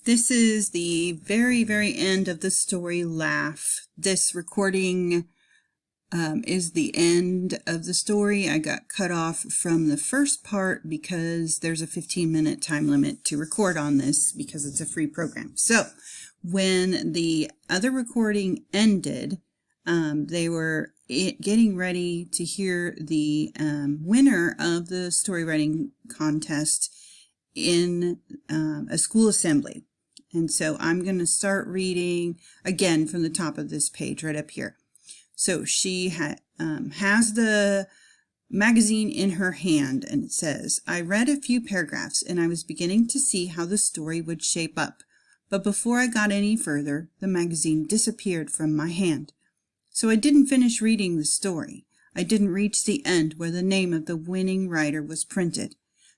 This is the very, very end of the story Laugh. This recording is the end of the story. I got cut off from the first part because there's a 15-minute time limit to record on this because it's a free program. So when the other recording ended, they were getting ready to hear the winner of the story writing contest in a school assembly. And so I'm going to start reading again from the top of this page right up here. So she has the magazine in her hand, and it says, I read a few paragraphs and I was beginning to see how the story would shape up. But before I got any further, the magazine disappeared from my hand. So I didn't finish reading the story. I didn't reach the end where the name of the winning writer was printed.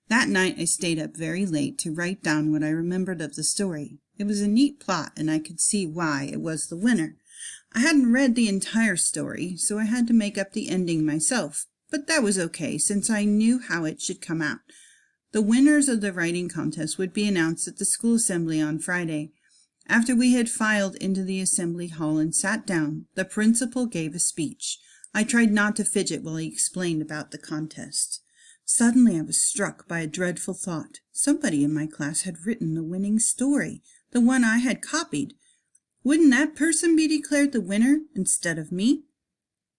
That night I stayed up very late to write down what I remembered of the story. It was a neat plot, and I could see why it was the winner. I hadn't read the entire story, so I had to make up the ending myself, but that was okay, since I knew how it should come out. The winners of the writing contest would be announced at the school assembly on Friday. After we had filed into the assembly hall and sat down, the principal gave a speech. I tried not to fidget while he explained about the contest. Suddenly I was struck by a dreadful thought. Somebody in my class had written the winning story, the one I had copied. Wouldn't that person be declared the winner instead of me?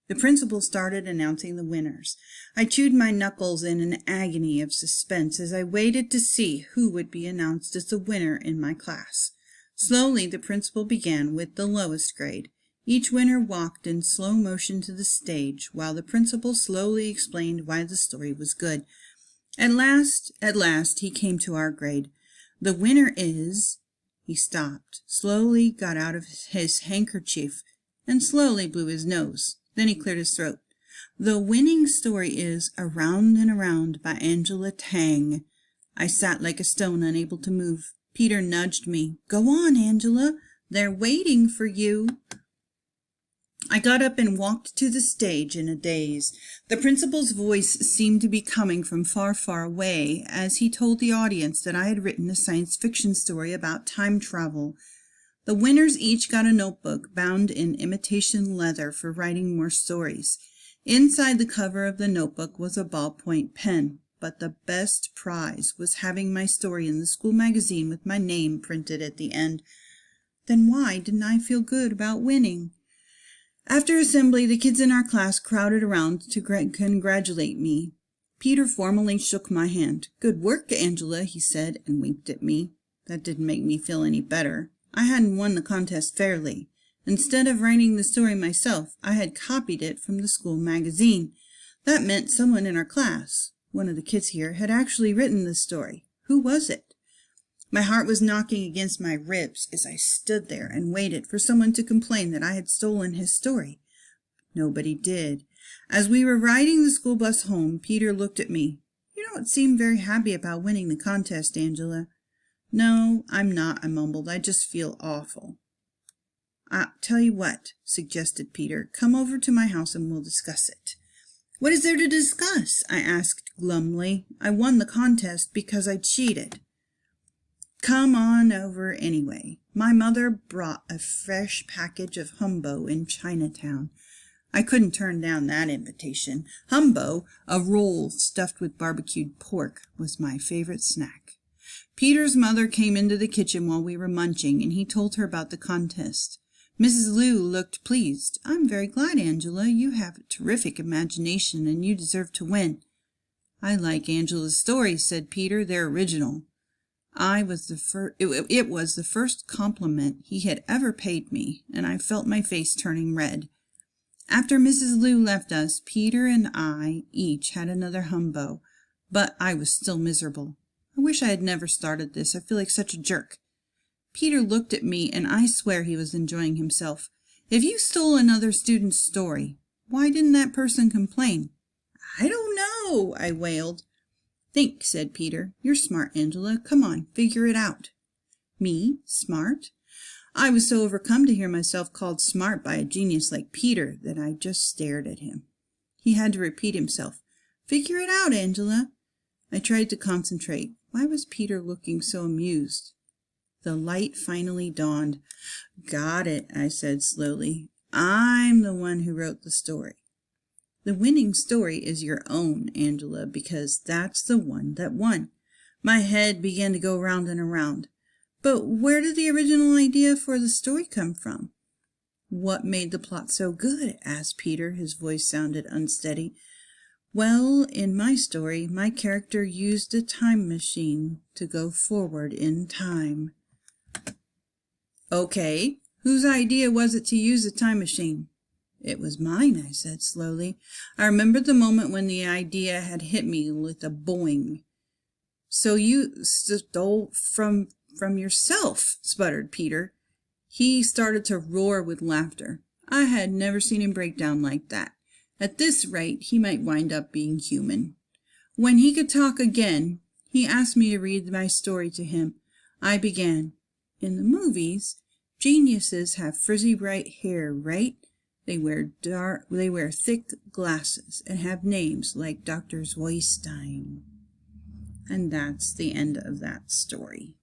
The principal started announcing the winners. I chewed my knuckles in an agony of suspense as I waited to see who would be announced as the winner in my class. Slowly the principal began with the lowest grade. Each winner walked in slow motion to the stage, while the principal slowly explained why the story was good. At last, he came to our grade. The winner is... He stopped, slowly got out of his handkerchief, and slowly blew his nose. Then he cleared his throat. The winning story is Around and Around by Angela Tang. I sat like a stone, unable to move. Peter nudged me. Go on, Angela. They're waiting for you. I got up and walked to the stage in a daze. The principal's voice seemed to be coming from far, far away as he told the audience that I had written a science fiction story about time travel. The winners each got a notebook bound in imitation leather for writing more stories. Inside the cover of the notebook was a ballpoint pen, but the best prize was having my story in the school magazine with my name printed at the end. Then why didn't I feel good about winning? After assembly, the kids in our class crowded around to congratulate me. Peter formally shook my hand. Good work, Angela, he said, and winked at me. That didn't make me feel any better. I hadn't won the contest fairly. Instead of writing the story myself, I had copied it from the school magazine. That meant someone in our class, one of the kids here, had actually written the story. Who was it? My heart was knocking against my ribs as I stood there and waited for someone to complain that I had stolen his story. Nobody did. As we were riding the school bus home, Peter looked at me. You don't seem very happy about winning the contest, Angela. No, I'm not, I mumbled. I just feel awful. I'll tell you what, suggested Peter. Come over to my house and we'll discuss it. What is there to discuss? I asked glumly. I won the contest because I cheated. Come on over anyway. My mother brought a fresh package of humbo in Chinatown. I couldn't turn down that invitation. Humbo, a roll stuffed with barbecued pork, was my favorite snack. Peter's mother came into the kitchen while we were munching, and he told her about the contest. Mrs. Liu looked pleased. I'm very glad, Angela. You have a terrific imagination, and you deserve to win. I like Angela's stories, said Peter. They're original. It was the first compliment he had ever paid me, and I felt my face turning red. After Mrs. Liu left us, Peter and I each had another humbo, but I was still miserable. I wish I had never started this. I feel like such a jerk. Peter looked at me, and I swear he was enjoying himself. If you stole another student's story, why didn't that person complain? I don't know, I wailed. Think, said Peter. You're smart, Angela. Come on, figure it out. Me? Smart? I was so overcome to hear myself called smart by a genius like Peter that I just stared at him. He had to repeat himself. Figure it out, Angela. I tried to concentrate. Why was Peter looking so amused? The light finally dawned. Got it, I said slowly. I'm the one who wrote the story. The winning story is your own, Angela, because that's the one that won. My head began to go round and around. But where did the original idea for the story come from? What made the plot so good? Asked Peter. His voice sounded unsteady. Well, in my story, my character used a time machine to go forward in time. Okay, whose idea was it to use a time machine? It was mine, I said slowly. I remembered the moment when the idea had hit me with a boing. So you stole from yourself, sputtered Peter. He started to roar with laughter. I had never seen him break down like that. At this rate, he might wind up being human. When he could talk again, he asked me to read my story to him. I began. In the movies, geniuses have frizzy bright hair, right? They wear thick glasses and have names like Dr. Zweistein. And that's the end of that story.